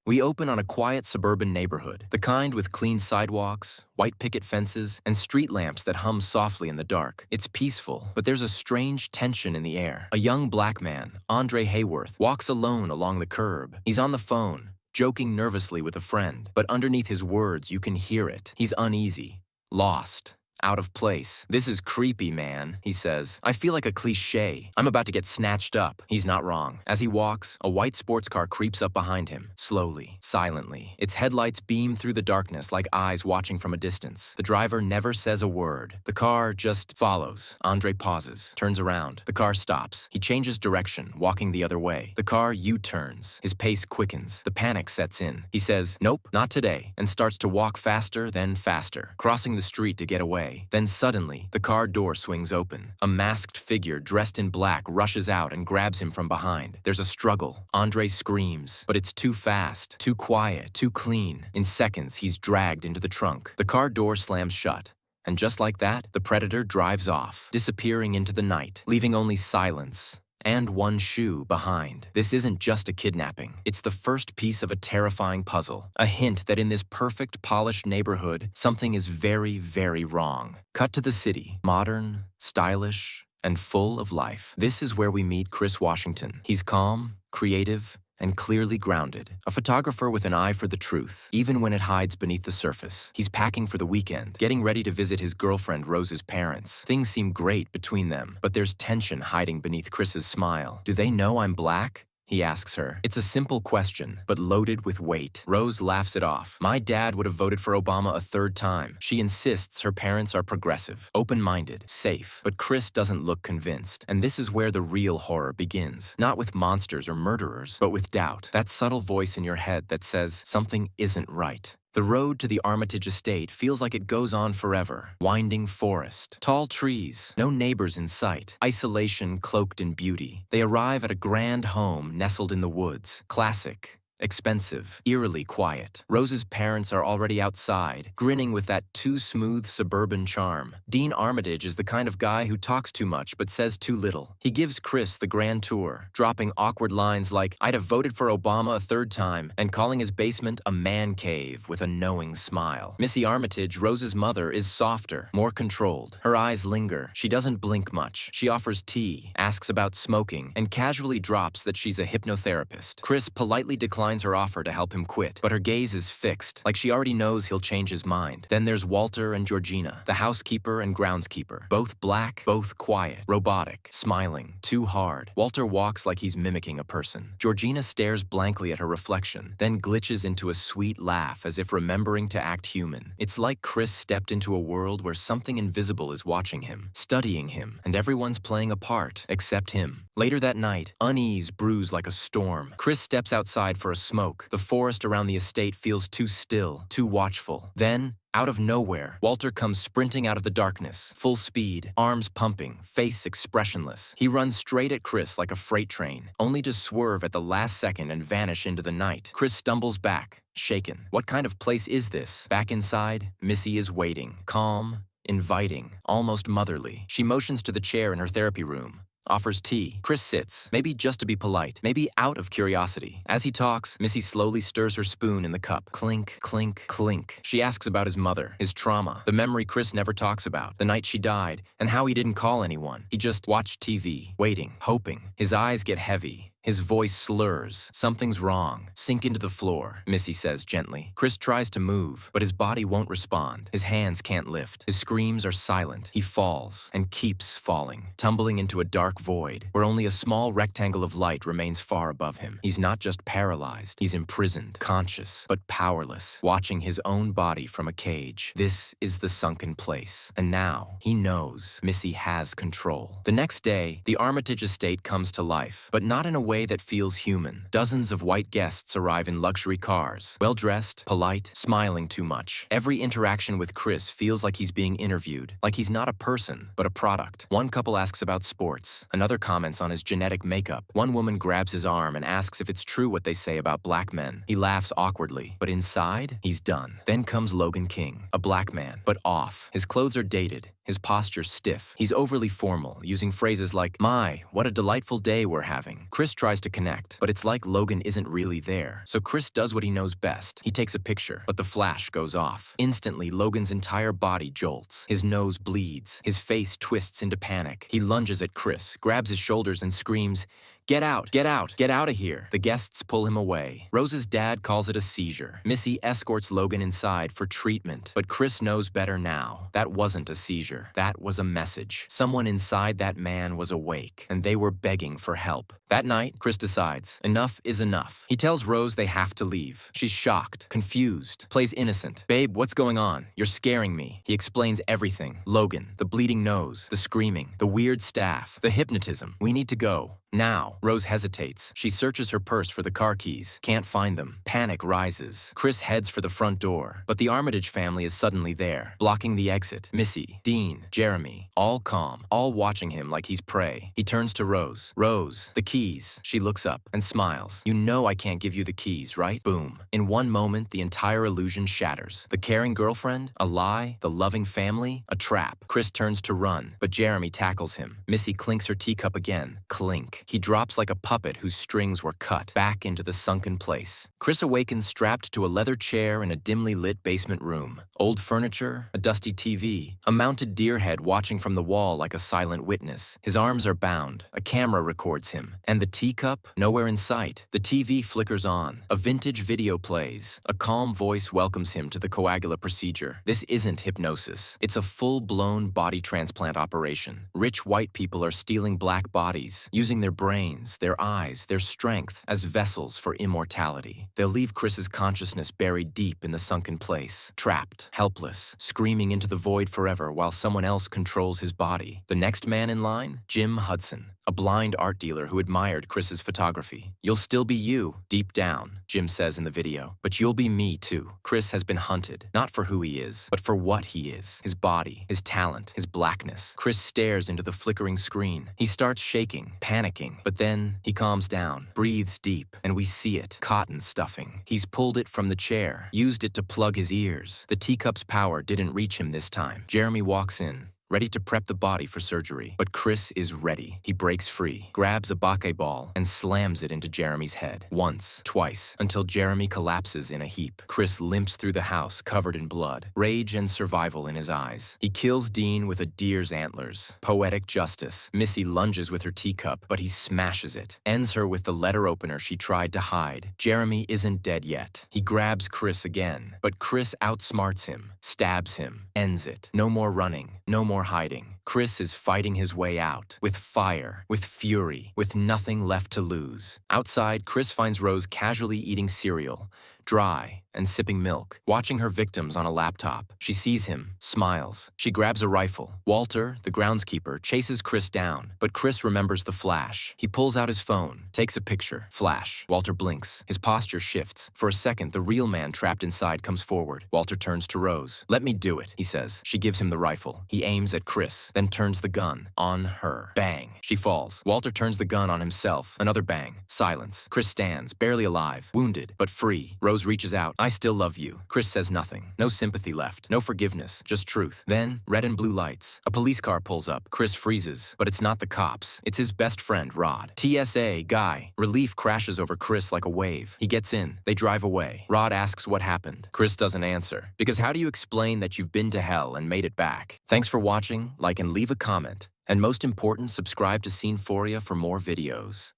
We open on a quiet suburban neighborhood, the kind with clean sidewalks, white picket fences, and street lamps that hum softly in the dark. It's peaceful, but there's a strange tension in the air. A young black man, Andre Hayworth, walks alone along the curb. He's on the phone, joking nervously with a friend, but underneath his words you can hear it. He's uneasy, lost, out of place. "This is creepy, man," he says. "I feel like a cliché. I'm about to get snatched up." He's not wrong. As he walks, a white sports car creeps up behind him, slowly, silently. Its headlights beam through the darkness like eyes watching from a distance. The driver never says a word. The car just follows. Andre pauses, turns around. The car stops. He changes direction, walking the other way. The car U-turns. His pace quickens. The panic sets in. He says, "Nope, not today," and starts to walk faster, then faster, crossing the street to get away. Then suddenly, the car door swings open. A masked figure dressed in black rushes out and grabs him from behind. There's a struggle. Andre screams, but it's too fast, too quiet, too clean. In seconds, he's dragged into the trunk. The car door slams shut. And just like that, the predator drives off, disappearing into the night, leaving only silence and one shoe behind. This isn't just a kidnapping. It's the first piece of a terrifying puzzle. A hint that in this perfect, polished neighborhood, something is very, very wrong. Cut to the city. Modern, stylish, and full of life. This is where we meet Chris Washington. He's calm, creative, and clearly grounded. A photographer with an eye for the truth, even when it hides beneath the surface. He's packing for the weekend, getting ready to visit his girlfriend Rose's parents. Things seem great between them, but there's tension hiding beneath Chris's smile. "Do they know I'm black?" he asks her. It's a simple question, but loaded with weight. Rose laughs it off. "My dad would have voted for Obama a third time." She insists her parents are progressive, open-minded, safe. But Chris doesn't look convinced. And this is where the real horror begins. Not with monsters or murderers, but with doubt. That subtle voice in your head that says something isn't right. The road to the Armitage estate feels like it goes on forever. Winding forest, tall trees, no neighbors in sight, isolation cloaked in beauty. They arrive at a grand home nestled in the woods. Classic, expensive, eerily quiet. Rose's parents are already outside, grinning with that too-smooth suburban charm. Dean Armitage is the kind of guy who talks too much but says too little. He gives Chris the grand tour, dropping awkward lines like, "I'd have voted for Obama a third time," and calling his basement a man cave with a knowing smile. Missy Armitage, Rose's mother, is softer, more controlled. Her eyes linger. She doesn't blink much. She offers tea, asks about smoking, and casually drops that she's a hypnotherapist. Chris politely declines her offer to help him quit, but her gaze is fixed, like she already knows he'll change his mind. Then there's Walter and Georgina, the housekeeper and groundskeeper. Both black, both quiet, robotic, smiling, too hard. Walter walks like he's mimicking a person. Georgina stares blankly at her reflection, then glitches into a sweet laugh as if remembering to act human. It's like Chris stepped into a world where something invisible is watching him, studying him, and everyone's playing a part, except him. Later that night, unease brews like a storm. Chris steps outside for a smoke. The forest around the estate feels too still, too watchful. Then, out of nowhere, Walter comes sprinting out of the darkness, full speed, arms pumping, face expressionless. He runs straight at Chris like a freight train, only to swerve at the last second and vanish into the night. Chris stumbles back, shaken. What kind of place is this? Back inside, Missy is waiting, calm, inviting, almost motherly. She motions to the chair in her therapy room, offers tea. Chris sits, maybe just to be polite, maybe out of curiosity. As he talks, Missy slowly stirs her spoon in the cup. Clink, clink, clink. She asks about his mother, his trauma, the memory Chris never talks about, the night she died, and how he didn't call anyone. He just watched TV, waiting, hoping. His eyes get heavy. His voice slurs. "Something's wrong. Sink into the floor," Missy says gently. Chris tries to move, but his body won't respond. His hands can't lift. His screams are silent. He falls, and keeps falling, tumbling into a dark void, where only a small rectangle of light remains far above him. He's not just paralyzed. He's imprisoned, conscious, but powerless, watching his own body from a cage. This is the sunken place. And now, he knows Missy has control. The next day, the Armitage estate comes to life, but not in a way that feels human. Dozens of white guests arrive in luxury cars, well-dressed, polite, smiling too much. Every interaction with Chris feels like he's being interviewed, like he's not a person, but a product. One couple asks about sports, another comments on his genetic makeup. One woman grabs his arm and asks if it's true what they say about black men. He laughs awkwardly, but inside, he's done. Then comes Logan King, a black man, but off. His clothes are dated, his posture stiff. He's overly formal, using phrases like, "My, what a delightful day we're having." Chris tries to connect, but it's like Logan isn't really there. So Chris does what he knows best. He takes a picture, but the flash goes off. Instantly, Logan's entire body jolts. His nose bleeds. His face twists into panic. He lunges at Chris, grabs his shoulders, and screams, "Get out! Get out! Get out of here!" The guests pull him away. Rose's dad calls it a seizure. Missy escorts Logan inside for treatment. But Chris knows better now. That wasn't a seizure. That was a message. Someone inside that man was awake, and they were begging for help. That night, Chris decides, enough is enough. He tells Rose they have to leave. She's shocked, confused, plays innocent. "Babe, what's going on? You're scaring me." He explains everything. Logan, the bleeding nose, the screaming, the weird staff, the hypnotism. "We need to go. Now." Rose hesitates. She searches her purse for the car keys. Can't find them. Panic rises. Chris heads for the front door, but the Armitage family is suddenly there, blocking the exit. Missy, Dean, Jeremy, all calm, all watching him like he's prey. He turns to Rose. "Rose, the keys." She looks up and smiles. "You know I can't give you the keys, right?" Boom. In one moment, the entire illusion shatters. The caring girlfriend, a lie, the loving family, a trap. Chris turns to run, but Jeremy tackles him. Missy clinks her teacup again. Clink. He drops like a puppet whose strings were cut, back into the sunken place. Chris awakens strapped to a leather chair in a dimly lit basement room. Old furniture, a dusty TV, a mounted deer head watching from the wall like a silent witness. His arms are bound. A camera records him. And the teacup? Nowhere in sight. The TV flickers on. A vintage video plays. A calm voice welcomes him to the coagula procedure. This isn't hypnosis. It's a full-blown body transplant operation. Rich white people are stealing black bodies, using their brains, their eyes, their strength as vessels for immortality. They'll leave Chris's consciousness buried deep in the sunken place, trapped, helpless, screaming into the void forever while someone else controls his body. The next man in line? Jim Hudson, a blind art dealer who admired Chris's photography. "You'll still be you, deep down," Jim says in the video, "but you'll be me too." Chris has been hunted, not for who he is, but for what he is. His body, his talent, his blackness. Chris stares into the flickering screen. He starts shaking, panicking, but then he calms down, breathes deep, and we see it. Cotton stuffing. He's pulled it from the chair, used it to plug his ears. The teacup's power didn't reach him this time. Jeremy walks in, ready to prep the body for surgery. But Chris is ready. He breaks free, grabs a bocce ball, and slams it into Jeremy's head. Once, twice, until Jeremy collapses in a heap. Chris limps through the house covered in blood, rage and survival in his eyes. He kills Dean with a deer's antlers. Poetic justice. Missy lunges with her teacup, but he smashes it. Ends her with the letter opener she tried to hide. Jeremy isn't dead yet. He grabs Chris again, but Chris outsmarts him, stabs him, ends it. No more running, no more hiding. Chris is fighting his way out, with fire, with fury, with nothing left to lose. Outside, Chris finds Rose casually eating cereal, dry, and sipping milk, watching her victims on a laptop. She sees him, smiles. She grabs a rifle. Walter, the groundskeeper, chases Chris down, but Chris remembers the flash. He pulls out his phone, takes a picture. Flash. Walter blinks. His posture shifts. For a second, the real man trapped inside comes forward. Walter turns to Rose. "Let me do it," he says. She gives him the rifle. He aims at Chris, then turns the gun on her. Bang. She falls. Walter turns the gun on himself. Another bang. Silence. Chris stands, barely alive, wounded, but free. Rose reaches out. "I still love you." Chris says nothing. No sympathy left. No forgiveness. Just truth. Then, red and blue lights. A police car pulls up. Chris freezes. But it's not the cops. It's his best friend, Rod. "TSA, guy." Relief crashes over Chris like a wave. He gets in. They drive away. Rod asks what happened. Chris doesn't answer. Because how do you explain that you've been to hell and made it back? Thanks for watching. Like and leave a comment. And most important, subscribe to Scenephoria for more videos.